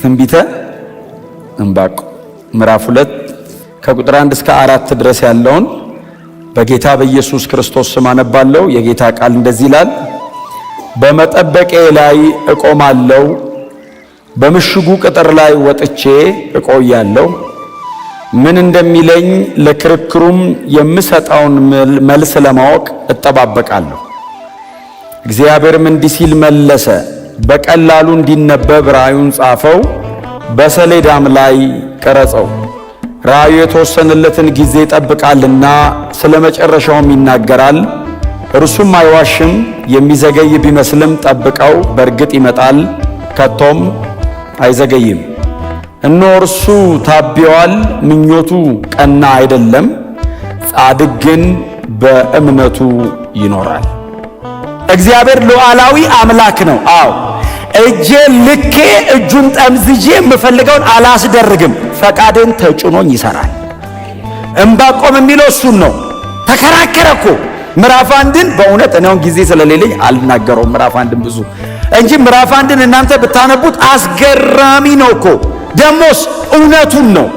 ትንቢተ ዕንባቆም ምዕራፍ 2 ከቁጥር 1 እስከ 4 ድረስ ያለውን በጌታ በኢየሱስ ክርስቶስ ስም አነባለሁ። የጌታ ቃል እንደዚህ ይላል። በመጠበቄ ላይ እቆማለሁ፣ በምሽጉ ቅጥር ላይ ወጥቼ እቆያለሁ። ምን እንደሚለኝ ለክርክሩም የምሰጠውን መልስ ለማወቅ እጠባበቃለሁ። እግዚአብሔርም እንዲህ ሲል መለሰ፣ በቀላሉ እንዲነበብ ራእዩን ጻፈው፣ በሰሌዳም ላይ ቀረጸው። ራእዩ የተወሰነለትን ጊዜ ይጠብቃልና ስለ መጨረሻውም ይናገራል። እርሱም አይዋሽም። የሚዘገይ ቢመስልም ጠብቀው፣ በእርግጥ ይመጣል፣ ከቶም አይዘገይም። እነሆ እርሱ ታብዮአል፣ ምኞቱ ቀና አይደለም፣ ጻድቅ ግን በእምነቱ ይኖራል። እግዚአብሔር ሉዓላዊ አምላክ ነው። አዎ እጄ ልኬ እጁን ጠምዝዤ የምፈልገውን አላስደርግም፣ ፈቃድን ተጭኖኝ ይሰራል። ዕንባቆም የሚለው እሱን ነው። ተከራከረ እኮ ምዕራፍ 1ን በእውነት እኔውን ጊዜ ስለሌለኝ አልናገረውም ምዕራፍ 1ን ብዙ እንጂ ምዕራፍ 1ን እናንተ ብታነቡት አስገራሚ ነው እኮ። ደሞስ እውነቱን ነው።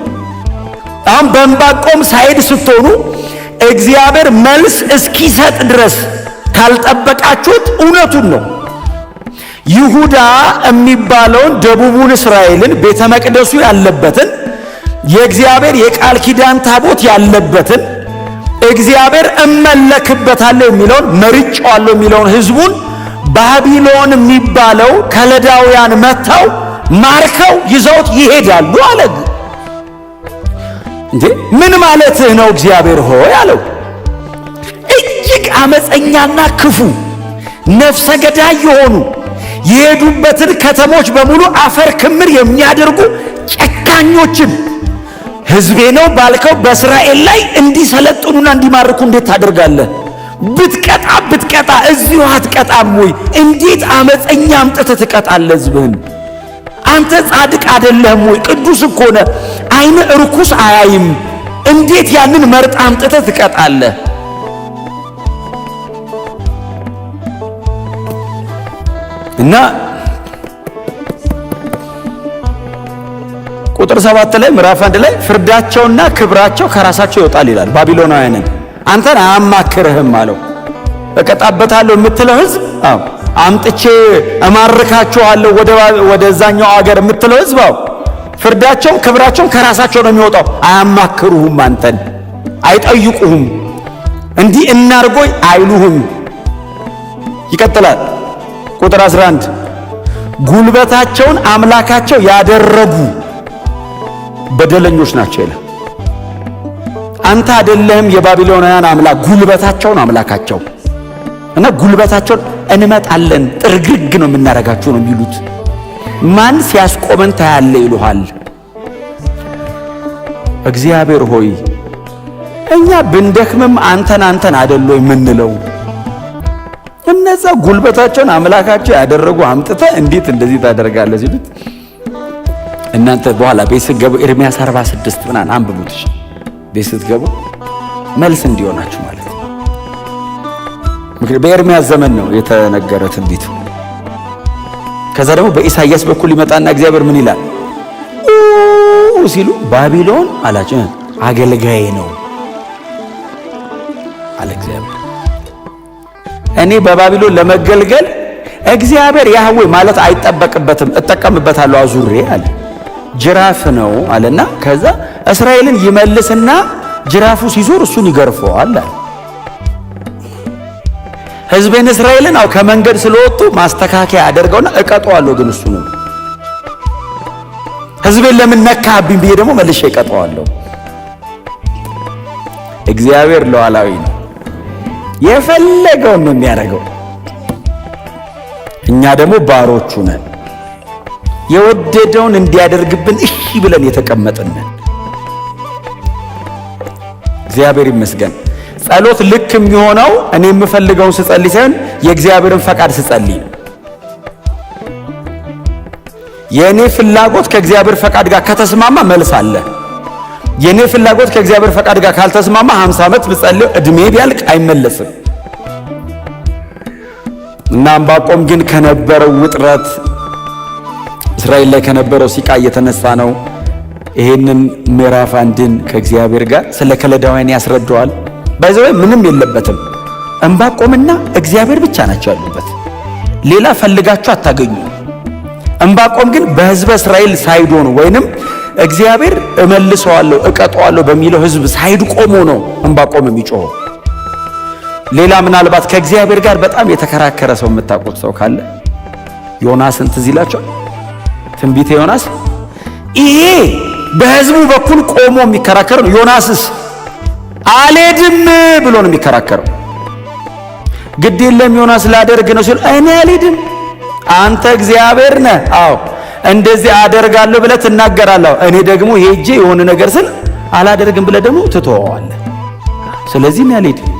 አሁን በዕንባቆም ሳይድ ስትሆኑ እግዚአብሔር መልስ እስኪሰጥ ድረስ ካልጠበቃችሁት እውነቱን ነው። ይሁዳ የሚባለውን ደቡቡን እስራኤልን ቤተ መቅደሱ ያለበትን የእግዚአብሔር የቃል ኪዳን ታቦት ያለበትን እግዚአብሔር እመለክበታለሁ የሚለውን መርጬዋለሁ የሚለውን ሕዝቡን ባቢሎን የሚባለው ከለዳውያን መጥተው ማርከው ይዘውት ይሄዳሉ አለ። እንዴ ምን ማለትህ ነው እግዚአብሔር ሆይ አለው። እጅግ አመፀኛና ክፉ ነፍሰ ገዳይ የሆኑ የሄዱበትን ከተሞች በሙሉ አፈር ክምር የሚያደርጉ ጨካኞችን ሕዝቤ ነው ባልከው በእስራኤል ላይ እንዲሰለጥኑና እንዲማርኩ እንዴት ታደርጋለህ? ብትቀጣ እዚሁ አትቀጣም ወይ? እንዴት አመፀኛ አምጥተህ ትቀጣለህ ሕዝብህን? አንተ ጻድቅ አይደለህም ወይ? ቅዱስ እኮ ነህ። ዓይን ርኩስ አያይም። እንዴት ያንን መርጥ አምጥተህ ትቀጣለህ? እና ቁጥር 7 ላይ ምዕራፍ 1 ላይ ፍርዳቸውና ክብራቸው ከራሳቸው ይወጣል ይላል። ባቢሎናውያንን አንተን አያማክርህም አለው። እቀጣበታለሁ የምትለው ሕዝብ አምጥቼ እማርካቸዋለሁ ወደዛኛው አገር የምትለው ሕዝብ ፍርዳቸውም ክብራቸውም ከራሳቸው ነው የሚወጣው። አያማክሩህም፣ አንተን አይጠይቁህም፣ እንዲህ እናርጎይ አይሉህም። ይቀጥላል ቁጥር 11 ጉልበታቸውን አምላካቸው ያደረጉ በደለኞች ናቸው ይላል። አንተ አይደለህም የባቢሎናውያን አምላክ፣ ጉልበታቸውን አምላካቸው እና ጉልበታቸውን እንመጣለን ጥርግርግ ነው የምናረጋቸው ነው የሚሉት። ማን ሲያስቆመን ታያለ ይሉሃል። እግዚአብሔር ሆይ እኛ ብንደክምም አንተን አይደለ የምንለው? እነዛ ጉልበታቸውን አምላካቸው ያደረጉ አምጥተህ እንዴት እንደዚህ ታደርጋለህ ሲሉት እናንተ በኋላ ቤት ስትገቡ ኤርምያስ 46 ምናምን አንብቡት። እሺ ቤት ስትገቡ መልስ እንዲሆናችሁ ማለት ነው። ምክንያቱም በኤርምያስ ዘመን ነው የተነገረ ትንቢቱ። ከዛ ደግሞ በኢሳይያስ በኩል ይመጣና እግዚአብሔር ምን ይላል ሲሉ ባቢሎን አላቸው አገልጋዬ ነው አለ እግዚአብሔር። እኔ በባቢሎን ለመገልገል እግዚአብሔር ያህዌ ማለት አይጠበቅበትም፣ እጠቀምበታለሁ አዙሬ አለ። ጅራፍ ነው አለና ከዛ እስራኤልን ይመልስና ጅራፉ ሲዞር እሱን ይገርፈዋል አለ። ሕዝቤን እስራኤልን ከመንገድ ስለወጡ ማስተካከያ አደርገውና እቀጠዋለሁ፣ ግን እሱ ነው ሕዝቤን ለምን ነካብኝ ብዬ ደግሞ መልሼ እቀጠዋለሁ። እግዚአብሔር ሉዓላዊ ነው፣ የፈለገውን ነው የሚያደርገው። እኛ ደግሞ ባሮቹ ነን፣ የወደደውን እንዲያደርግብን እሺ ብለን የተቀመጥን ነን። እግዚአብሔር ይመስገን። ጸሎት ልክ የሚሆነው እኔ የምፈልገውን ስጸልይ ሳይሆን የእግዚአብሔርን ፈቃድ ስጸልይ ነው። የእኔ ፍላጎት ከእግዚአብሔር ፈቃድ ጋር ከተስማማ መልስ አለ። የኔ ፍላጎት ከእግዚአብሔር ፈቃድ ጋር ካልተስማማ 50 ዓመት ብጸልይ እድሜ ቢያልቅ አይመለስም። እና ዕንባቆም ግን ከነበረው ውጥረት እስራኤል ላይ ከነበረው ሲቃ እየተነሳ ነው። ይሄንን ምዕራፍ 1ን ከእግዚአብሔር ጋር ስለ ከለዳውያን ያስረዳዋል። ባይዘው ምንም የለበትም። ዕንባቆምና እግዚአብሔር ብቻ ናቸው ያሉበት። ሌላ ፈልጋችሁ አታገኙ። ዕንባቆም ግን በሕዝበ እስራኤል ሳይድ ሆኖ ወይንም እግዚአብሔር እመልሰዋለሁ እቀጣዋለሁ በሚለው ሕዝብ ሳይድ ቆሞ ነው ዕንባቆም የሚጮኸው። ሌላ ምናልባት ከእግዚአብሔር ጋር በጣም የተከራከረ ሰው የምታውቁት ሰው ካለ ዮናስን ትዝ ይላችኋል። ትንቢተ ዮናስ ይሄ በሕዝቡ በኩል ቆሞ የሚከራከር ነው። ዮናስስ አልሄድም ብሎ ነው የሚከራከረው። ግድ የለም ዮናስ ላደርግ ነው ሲል እኔ አልሄድም፣ አንተ እግዚአብሔር ነህ፣ አዎ እንደዚህ አደርጋለሁ ብለህ ትናገራለህ፣ እኔ ደግሞ ሄጄ የሆነ ነገር ስል አላደርግም ብለህ ደግሞ ትተወዋለህ። ስለዚህ እኔ አልሄድም።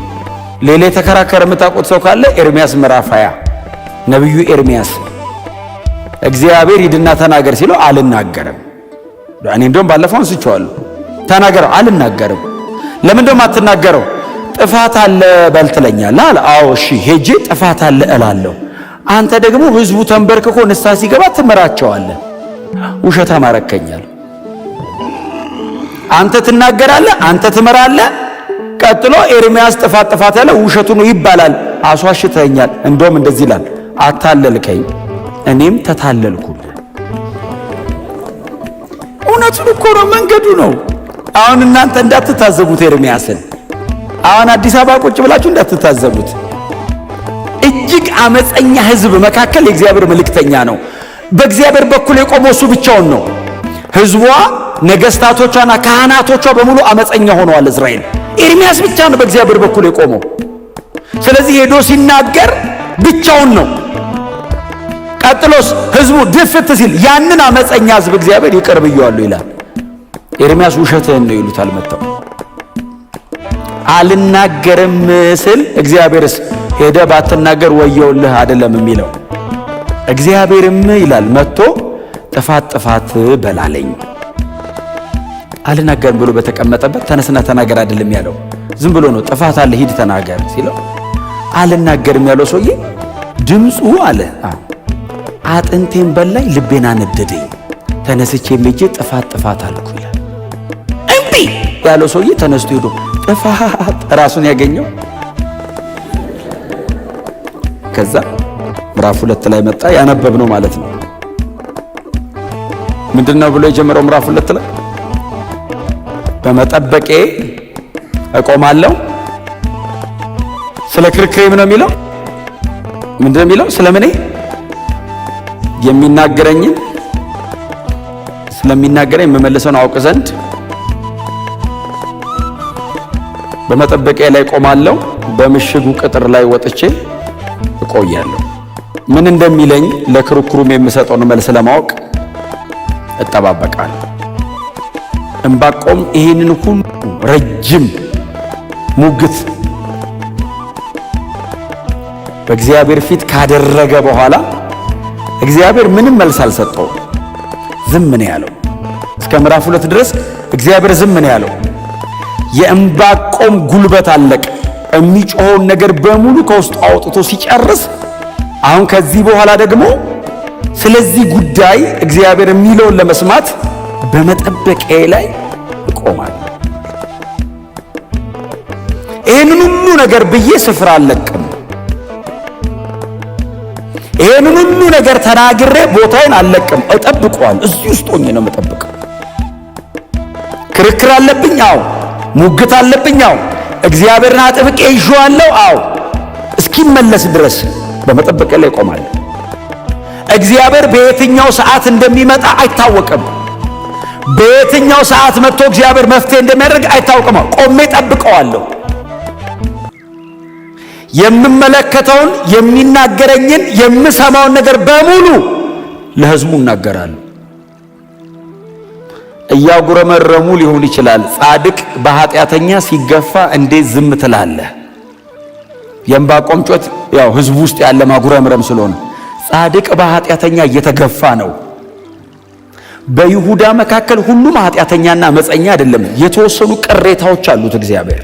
ሌላ የተከራከረ የምታውቁት ሰው ካለ ኤርምያስ ምዕራፍ 20 ነቢዩ ኤርምያስ እግዚአብሔር ሂድና ተናገር ሲለው አልናገርም። እኔ እንደውም ባለፈው አንስቼዋለሁ። ተናገረው፣ አልናገርም። ለምን እንደውም አትናገረው? ጥፋት አለ በል ትለኛለህ አለ። አዎ እሺ ሄጄ ጥፋት አለ እላለሁ። አንተ ደግሞ ህዝቡ ተንበርክኮ ንስሐ ሲገባ ትመራቸዋለህ። ውሸታም አረከኛል። አንተ ትናገራለህ፣ አንተ ትመራለህ። ቀጥሎ ኤርምያስ ጥፋት ያለ ውሸቱ ነው ይባላል። አስዋሽተኛል። እንደውም እንደዚህ ይላል፣ አታለልከኝ እኔም ተታለልኩ። እውነቱን እኮ ነው፣ መንገዱ ነው። አሁን እናንተ እንዳትታዘቡት ኤርምያስን፣ አሁን አዲስ አበባ ቁጭ ብላችሁ እንዳትታዘቡት። እጅግ አመፀኛ ህዝብ መካከል የእግዚአብሔር መልእክተኛ ነው። በእግዚአብሔር በኩል የቆመው እሱ ብቻውን ነው። ህዝቧ፣ ነገስታቶቿና ካህናቶቿ በሙሉ አመፀኛ ሆነዋል። እስራኤል ኤርምያስ ብቻ ነው በእግዚአብሔር በኩል የቆመው። ስለዚህ ሄዶ ሲናገር ብቻውን ነው። ቀጥሎስ ህዝቡ ድፍት ሲል ያንን አመፀኛ ህዝብ እግዚአብሔር ይቅር ብየዋለሁ ይላል። ኤርምያስ ውሸትህን ነው ይሉታል መጥተው። አልናገርም ስል እግዚአብሔርስ ሄደ ባትናገር ወየውልህ አይደለም የሚለው። እግዚአብሔርም ይላል መጥቶ ጥፋት በላለኝ። አልናገርም ብሎ በተቀመጠበት ተነስና ተናገር አይደለም ያለው። ዝም ብሎ ነው ጥፋት አለ ሂድ ተናገር ሲለው አልናገርም ያለው ሰውዬ ድምፁ አለ አጥንቴን በላይ ልቤን አነደደኝ፣ ተነስቼ ሜጄ ጥፋት አልኩ ይላል። እምቢ ያለው ሰውዬ ተነስቶ ሄዶ ጥፋት ራሱን ያገኘው። ከዛ ምዕራፍ 2 ላይ መጣ፣ ያነበብነው ማለት ነው። ምንድነው ብሎ የጀመረው ምዕራፍ 2 ላይ በመጠበቄ እቆማለሁ። ስለ ክርክሬም ነው የሚለው። ምንድነው የሚለው? ስለምኔ ስለሚናገረኝ የምመልሰውን አውቅ ዘንድ በመጠበቄ ላይ ቆማለሁ፣ በምሽጉ ቅጥር ላይ ወጥቼ እቆያለሁ። ምን እንደሚለኝ ለክርክሩም የምሰጠውን መልስ ለማወቅ እጠባበቃለሁ። ዕንባቆም ይህንን ሁሉ ረጅም ሙግት በእግዚአብሔር ፊት ካደረገ በኋላ እግዚአብሔር ምንም መልስ አልሰጠው። ዝም ነው ያለው። እስከ ምዕራፍ 2 ድረስ እግዚአብሔር ዝም ነው ያለው። የዕንባቆም ጉልበት አለቀ። የሚጮኸውን ነገር በሙሉ ከውስጡ አውጥቶ ሲጨርስ አሁን ከዚህ በኋላ ደግሞ ስለዚህ ጉዳይ እግዚአብሔር የሚለውን ለመስማት በመጠበቂያ ላይ እቆማለሁ። ይህንን ሁሉ ነገር ብዬ ስፍራ አልለቅም። ይህንን ሁሉ ነገር ተናግሬ ቦታዬን አልለቅም። እጠብቀዋለሁ። እዚህ ውስጥ ሆኜ ነው የምጠብቀው። ክርክር አለብኝ፣ አዎ። ሙግት አለብኝ፣ አዎ። እግዚአብሔርን አጥብቄ ይዤዋለሁ፣ አዎ። እስኪመለስ ድረስ በመጠበቂያ ላይ እቆማለሁ። እግዚአብሔር በየትኛው ሰዓት እንደሚመጣ አይታወቅም። በየትኛው ሰዓት መጥቶ እግዚአብሔር መፍትሄ እንደሚያደርግ አይታወቅም። ቆሜ ጠብቀዋለሁ። የምመለከተውን የሚናገረኝን የምሰማውን ነገር በሙሉ ለሕዝቡ እናገራለሁ። እያጉረመረሙ ሊሆን ይችላል። ጻድቅ በኃጢአተኛ ሲገፋ እንዴት ዝም ትላለህ? የዕንባቆም ጮት ያው ሕዝቡ ውስጥ ያለ ማጉረምረም ስለሆነ ጻድቅ በኃጢአተኛ እየተገፋ ነው። በይሁዳ መካከል ሁሉም ኃጢአተኛና አመፀኛ አይደለም። የተወሰኑ ቅሬታዎች አሉት እግዚአብሔር።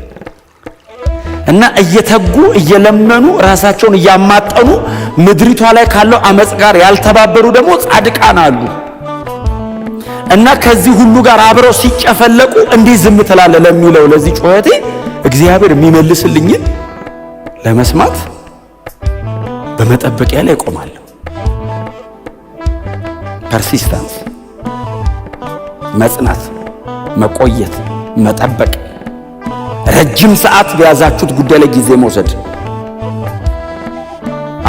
እና እየተጉ እየለመኑ ራሳቸውን እያማጠኑ ምድሪቷ ላይ ካለው አመጽ ጋር ያልተባበሩ ደግሞ ጻድቃን አሉ። እና ከዚህ ሁሉ ጋር አብረው ሲጨፈለቁ እንዲህ ዝም ትላለህ ለሚለው ለዚህ ጩኸቴ እግዚአብሔር የሚመልስልኝን ለመስማት በመጠበቂያ ላይ ቆማለሁ። ፐርሲስታንስ፣ መጽናት፣ መቆየት፣ መጠበቅ፣ ረጅም ሰዓት በያዛችሁት ጉዳይ ላይ ጊዜ መውሰድ።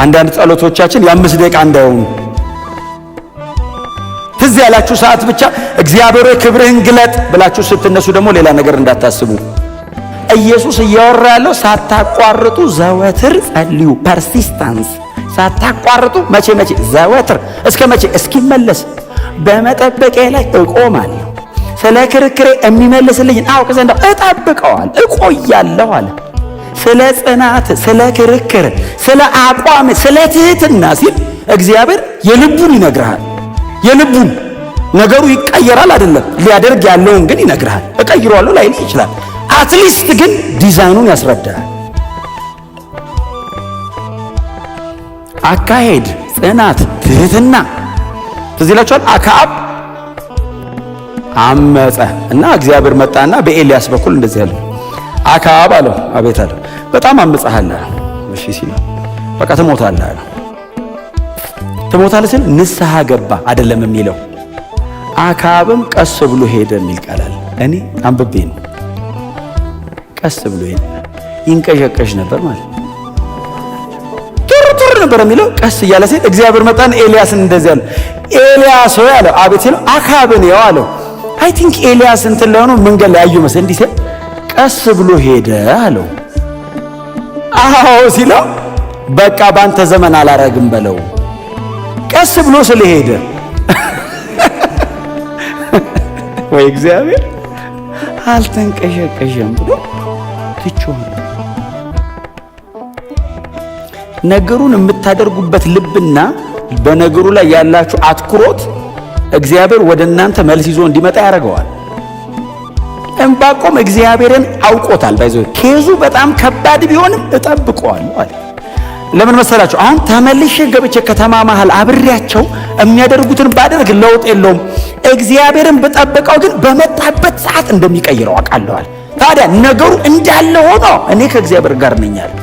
አንዳንድ ጸሎቶቻችን የ5 ደቂቃ እንዳይሆኑ ትዝ ያላችሁ ሰዓት ብቻ እግዚአብሔር ክብርህን ግለጥ ብላችሁ ስትነሱ ደግሞ ሌላ ነገር እንዳታስቡ። ኢየሱስ እያወራ ያለው ሳታቋርጡ ዘወትር ጸልዩ። ፐርሲስታንስ፣ ሳታቋርጡ መቼ? ዘወትር። እስከ መቼ? እስኪመለስ። በመጠበቂያ ላይ እቆማለሁ፣ ስለ ክርክሬ የሚመልስልኝ አውቅ ዘንድ እጠብቀዋል፣ እቆያለሁ አለ። ስለ ጽናት፣ ስለ ክርክር፣ ስለ አቋም፣ ስለ ትህትና ሲል እግዚአብሔር የልቡን ይነግርሃል። የልቡን ነገሩ ይቀየራል አይደለም፣ ሊያደርግ ያለውን ግን ይነግርሃል። እቀይሯለሁ ላይል ይችላል። አትሊስት ግን ዲዛይኑን ያስረዳል። አካሄድ፣ ጽናት፣ ትህትና። ትዝ ይላችኋል አክዓብ አመፀ እና እግዚአብሔር መጣና በኤልያስ በኩል እንደዚህ ያለው አክዓብ አለው፣ አቤት አለው፣ በጣም አመፀሃል። እሺ ሲል በቃ ትሞታለህ አለው። ትሞታለህ ሲል ንስሐ ገባ አይደለም የሚለው አክዓብም ቀስ ብሎ ሄደ የሚል ቃል አለ። እኔ አንብቤ ነው። ቀስ ብሎ ሄደ። ይንቀሸቀሽ ነበር ማለት ቱር ነበር የሚለው ቀስ እያለ ሲል እግዚአብሔር መጣና ኤልያስን እንደዚህ አለው፣ ኤልያስ ሆይ አለው። አቤት ሲለው አክዓብን ያው አለው። አይ ቲንክ ኤልያስ እንትን ላይ ሆኖ መንገድ ላይ አዩ መሰለኝ። እንዲህ ሲል ቀስ ብሎ ሄደ አለው። አዎ ሲለው በቃ ባንተ ዘመን አላረግም በለው። ቀስ ብሎ ስለሄደ ወይ እግዚአብሔር አልተንቀሸቀሸም ብሎ ትቼዋለሁ። ነገሩን የምታደርጉበት ልብና በነገሩ ላይ ያላችሁ አትኩሮት እግዚአብሔር ወደ እናንተ መልስ ይዞ እንዲመጣ ያደርገዋል። ዕንባቆም እግዚአብሔርን አውቆታል። ባይዘው ኬዙ በጣም ከባድ ቢሆንም እጠብቀዋለሁ አለ። ለምን መሰላችሁ? አሁን ተመልሼ ገብቼ ከተማ መሃል አብሬያቸው የሚያደርጉትን ባደርግ ለውጥ የለውም። እግዚአብሔርን ብጠብቀው ግን በመጣበት ሰዓት እንደሚቀይረው አውቃለሁ። ታዲያ ነገሩ እንዳለ ሆኖ እኔ ከእግዚአብሔር ጋር ነኝ አለ።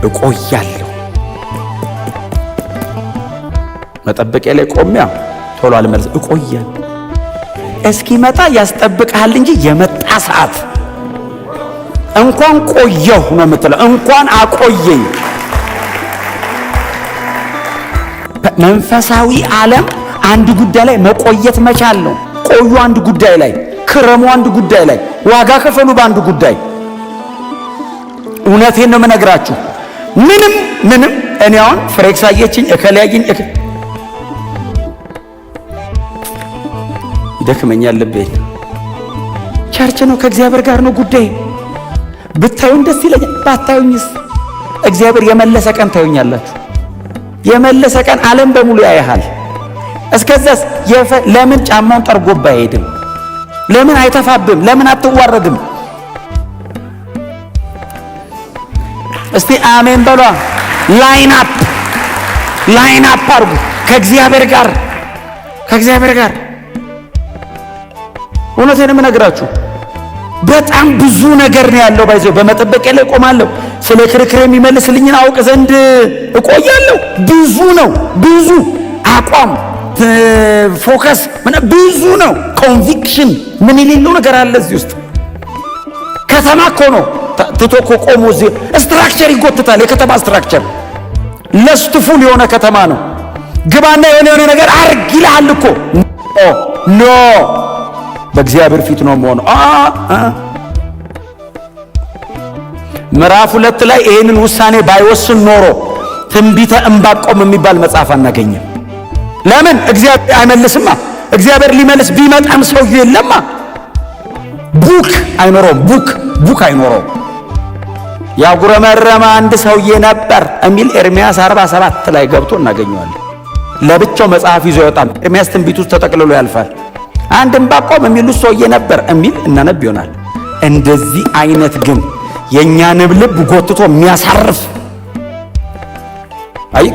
እቆያለሁ። መጠበቂያ ላይ ቆሚያ ቶሎ አልመለስ። እቆያለሁ። እስኪመጣ ያስጠብቅሃል እንጂ የመጣ ሰዓት እንኳን ቆየሁ ነው የምትለው፣ እንኳን አቆየኝ። መንፈሳዊ ዓለም አንድ ጉዳይ ላይ መቆየት መቻል ነው። ቆዩ አንድ ጉዳይ ላይ፣ ክረሙ አንድ ጉዳይ ላይ፣ ዋጋ ከፈሉ በአንድ ጉዳይ። እውነቴን ነው የምነግራችሁ። ምንም እኔ አሁን ፍሬክስ አየችኝ እከለያየኝ ይደክመኛል ልቤን። ቸርች ነው ከእግዚአብሔር ጋር ነው ጉዳይ። ብታዩን ደስ ይለኛል፣ ባታዩኝስ? እግዚአብሔር የመለሰ ቀን ታዩኛላችሁ። የመለሰ ቀን ዓለም በሙሉ ያያሃል። እስከዛስ ለምን ጫማውን ጠርጎባ አይሄድም? ለምን አይተፋብም? ለምን አትዋረድም? እስቲ አሜን በሏ። ላይን አፕ አርጉ ከእግዚአብሔር ጋር። እውነቴን የምነግራችሁ በጣም ብዙ ነገር ነው ያለው። ባይዘው በመጠበቂያ ላይ ቆማለሁ። ስለ ክርክር የሚመልስልኝን አውቅ ዘንድ እቆያለሁ። ብዙ ነው፣ ብዙ አቋም፣ ፎከስ፣ ብዙ ነው። ኮንቪክሽን ምን የሌለው ነገር አለ እዚህ ውስጥ። ከተማ እኮ ነው ትቶ እኮ ቆሞ እዚህ ስትራክቸር ይጎትታል። የከተማ ስትራክቸር ለስትፉል የሆነ ከተማ ነው። ግባና የሆነ ነገር አርግ ይልሃል እኮ። ኖ በእግዚአብሔር ፊት ነው መሆኑ። ምዕራፍ 2 ላይ ይህንን ውሳኔ ባይወስን ኖሮ ትንቢተ ዕንባቆም የሚባል መጽሐፍ አናገኝም። ለምን? እግዚአብሔር አይመልስማ። እግዚአብሔር ሊመልስ ቢመጣም ሰውዬው የለማ። ቡክ አይኖረውም። ያጉረመረመ አንድ ሰውዬ ነበር የሚል ኤርምያስ 47 ላይ ገብቶ እናገኘዋለን። ለብቻው መጽሐፍ ይዞ ይወጣል። ኤርምያስ ትንቢት ውስጥ ተጠቅልሎ ያልፋል። አንድ ዕንባቆም የሚሉት ሰውዬ ነበር የሚል እናነብ ይሆናል። እንደዚህ አይነት ግን የእኛን ልብ ጎትቶ የሚያሳርፍ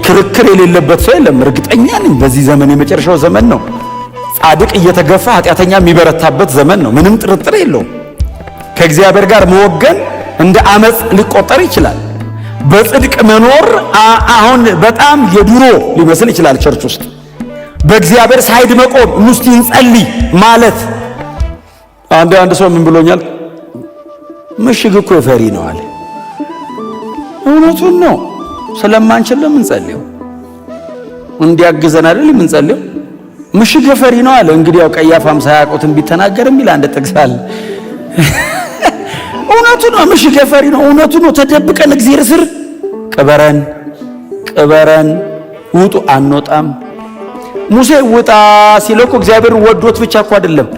ክርክር የሌለበት ሰው የለም። እርግጠኛ ነኝ በዚህ ዘመን የመጨረሻው ዘመን ነው። ጻድቅ እየተገፋ ኃጢአተኛ የሚበረታበት ዘመን ነው። ምንም ጥርጥር የለውም። ከእግዚአብሔር ጋር መወገን እንደ አመጽ ሊቆጠር ይችላል። በጽድቅ መኖር አሁን በጣም የድሮ ሊመስል ይችላል። ቸርች ውስጥ በእግዚአብሔር ሳይድ መቆም እስቲ እንጸልይ ማለት አንድ ሰው ምን ብሎኛል? ምሽግ እኮ ፈሪ ነው አለ። እውነቱን ነው። ስለማንችል ለምን ጸልየው እንዲያግዘን አይደል የምንጸልየው? ምሽግ ፈሪ ነው አለ። እንግዲህ ያው ቀያፋም ሳያውቁት ቢተናገር የሚል አንድ ጥቅስ አለ። እውነቱ ነው። ምሽግ ፈሪ ነው። እውነቱ ነው። ተደብቀን እግዚአብሔር ስር ቅበረን ውጡ አንወጣም። ሙሴ ውጣ ሲለው እኮ እግዚአብሔር ወዶት ብቻ እኮ አይደለም፣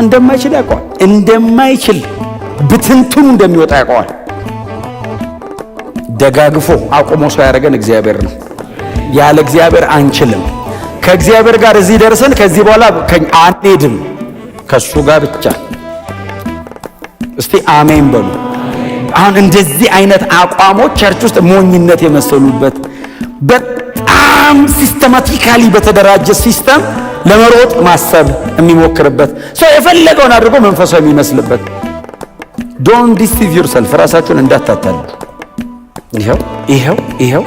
እንደማይችል ያውቀዋል። እንደማይችል ብትንትኑ እንደሚወጣ ያውቀዋል። ደጋግፎ አቁሞ ሰው ያደረገን እግዚአብሔር ነው። ያለ እግዚአብሔር አንችልም። ከእግዚአብሔር ጋር እዚህ ደርሰን ከዚህ በኋላ አንሄድም። ከሱ ጋር ብቻ። እስቲ አሜን በሉ። አሁን እንደዚህ አይነት አቋሞች ቸርች ውስጥ ሞኝነት የመሰሉበት በጣም ሲስተማቲካሊ በተደራጀ ሲስተም ለመሮጥ ማሰብ የሚሞክርበት ሰው የፈለገውን አድርጎ መንፈሳዊ የሚመስልበት። ዶንት ዲሲቭ ዩርሰልፍ። ራሳችሁን እንዳታታሉ። ይሄው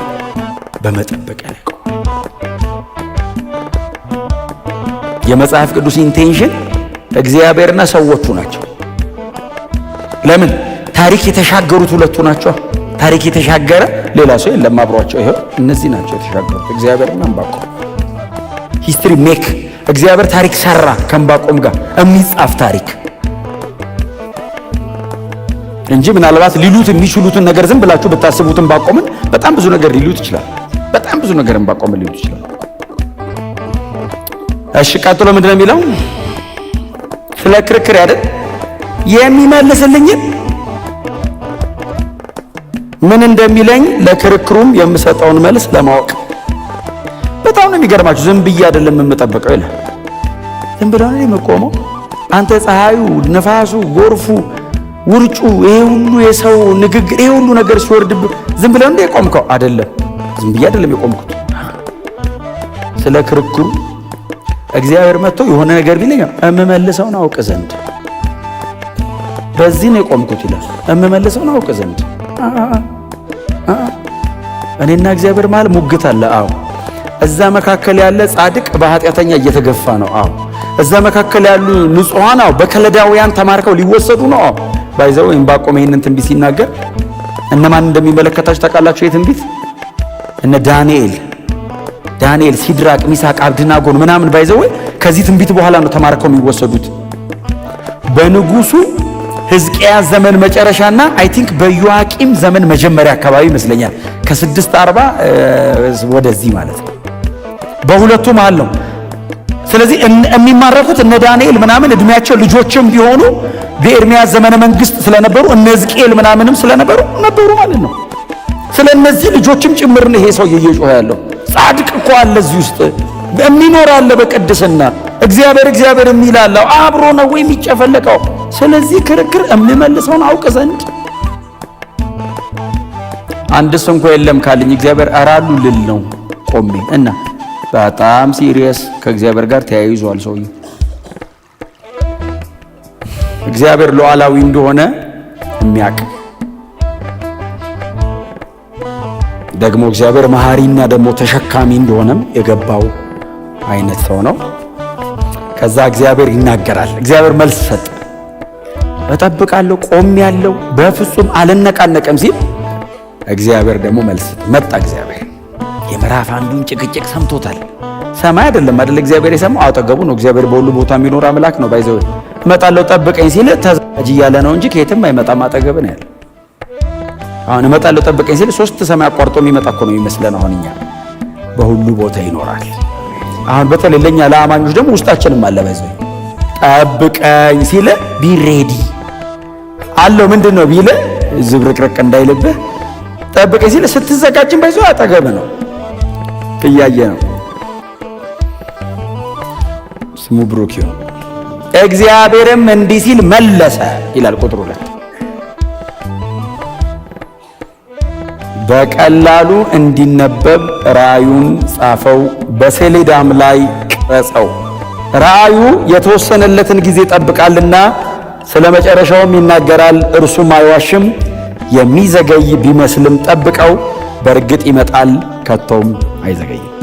በመጠበቂያ ላይ ቆም። የመጽሐፍ ቅዱስ ኢንቴንሽን እግዚአብሔርና ሰዎቹ ናቸው። ለምን? ታሪክ የተሻገሩት ሁለቱ ናቸው። ታሪክ የተሻገረ ሌላ ሰው የለም አብሯቸው። ይሄው እነዚህ ናቸው የተሻገሩት፣ እግዚአብሔርና ዕንባቆም። ሂስትሪ ሜክ እግዚአብሔር ታሪክ ሰራ ከዕንባቆም ጋር የሚጻፍ ታሪክ እንጂ ምናልባት ሊሉት የሚችሉትን ነገር ዝም ብላችሁ ብታስቡት ዕንባቆምን በጣም ብዙ ነገር ሊሉት ይችላል። በጣም ብዙ ነገር ዕንባቆምን ሊሉት ይችላል። እሺ ቀጥሎ ምንድን ነው የሚለው? ስለ ክርክር አይደል የሚመልስልኝን ምን እንደሚለኝ ለክርክሩም የምሰጠውን መልስ ለማወቅ። በጣም ነው የሚገርማችሁ። ዝም ብዬ አይደለም የምጠብቀው ይላል። ዝም ብለው ነው የምቆመው። አንተ ፀሐዩ፣ ነፋሱ፣ ጎርፉ፣ ውርጩ፣ ይሄ ሁሉ የሰው ንግግር፣ ይሄ ሁሉ ነገር ሲወርድብ ዝም ብለው እንደ የቆምከው አይደለም። ዝም ብዬ አይደለም የቆምኩት። ስለ ክርክሩ እግዚአብሔር መጥቶ የሆነ ነገር ቢለኝ እምመልሰውን አውቅ ዘንድ በዚህ ነው የቆምኩት ይላል። እምመልሰውን አውቅ ዘንድ እኔና እግዚአብሔር ማለት ሙግት አለ። አዎ እዛ መካከል ያለ ጻድቅ በኃጢአተኛ እየተገፋ ነው። አዎ እዛ መካከል ያሉ ንጹሃን በከለዳውያን ተማርከው ሊወሰዱ ነው። አዎ ባይዘው ዕንባቆም ይሄንን ትንቢት ሲናገር እነማን እንደሚመለከታቸው ታውቃላችሁ? የትንቢት እነ ዳንኤል፣ ሲድራቅ፣ ሚሳቅ፣ አብድናጎን ምናምን ባይዘው ከዚህ ትንቢት በኋላ ነው ተማርከው የሚወሰዱት። በንጉሱ ሕዝቅያስ ዘመን መጨረሻና አይ ቲንክ በዮአቂም ዘመን መጀመሪያ አካባቢ ይመስለኛል። ከ640 ወደዚህ ማለት ነው። በሁለቱ መሃል ነው። ስለዚህ የሚማረኩት እነ ዳንኤል ምናምን እድሜያቸው ልጆችም ቢሆኑ በኤርሚያስ ዘመነ መንግስት ስለነበሩ እነ ሕዝቅኤል ምናምንም ስለነበሩ ነበሩ ማለት ነው። ስለነዚህ ልጆችም ጭምር ነው ይሄ ሰው እየጮኸ ያለው። ጻድቅ እኮ አለ እዚህ ውስጥ የሚኖር አለ በቅድስና እግዚአብሔር የሚላለው አብሮ ነው ወይ የሚጨፈለቀው? ስለዚህ ክርክር የሚመልሰውን አውቅ ዘንድ አንድስ እንኳ የለም ካልኝ እግዚአብሔር አራሉ ልል ነው ቆሜ እና በጣም ሲሪየስ ከእግዚአብሔር ጋር ተያይዟል ሰውዬው። እግዚአብሔር ሉዓላዊ እንደሆነ የሚያውቅ ደግሞ እግዚአብሔር መሐሪና ደግሞ ተሸካሚ እንደሆነም የገባው አይነት ሰው ነው። ከዛ እግዚአብሔር ይናገራል። እግዚአብሔር መልስ ሰጠ። እጠብቃለሁ፣ ቆሜያለሁ፣ በፍጹም አልነቃነቅም ሲል እግዚአብሔር ደግሞ መልስ መጣ። እግዚአብሔር የምዕራፍ አንዱን ጭቅጭቅ ሰምቶታል። ሰማይ አይደለም እግዚአብሔር የሰማው አጠገቡ ነው። እግዚአብሔር በሁሉ ቦታ የሚኖር አምላክ ነው። ባይዘው እመጣለሁ ጠብቀኝ ሲል ተዘጋጅ እያለ ነው እንጂ ከየትም አይመጣም። አጠገብ ነው ያለ። አሁን እመጣለሁ ጠብቀኝ ሲል 3 ሰማይ አቋርጦ የሚመጣ እኮ ነው የሚመስለን። አሁን እኛ በሁሉ ቦታ ይኖራል። አሁን በተለይ ለኛ ለአማኞች ደግሞ ውስጣችንም አለ። ባይዘው ጠብቀኝ ሲል ቢሬዲ አለው። ምንድነው ቢለ ዝብርቅርቅ እንዳይልብህ ጠብቀኝ ሲል ስትዘጋጅም ባይዘው አጠገብ ነው፣ እያየ ነው። ስሙ ብሩክ ይሁን። እግዚአብሔርም እንዲህ ሲል መለሰ ይላል ቁጥር 2። በቀላሉ እንዲነበብ ራእዩን ጻፈው፣ በሰሌዳም ላይ ቀረጸው። ራእዩ የተወሰነለትን ጊዜ ይጠብቃልና ስለ መጨረሻውም ይናገራል። እርሱም አይዋሽም። የሚዘገይ ቢመስልም ጠብቀው፣ በእርግጥ ይመጣል፣ ከቶም አይዘገይም።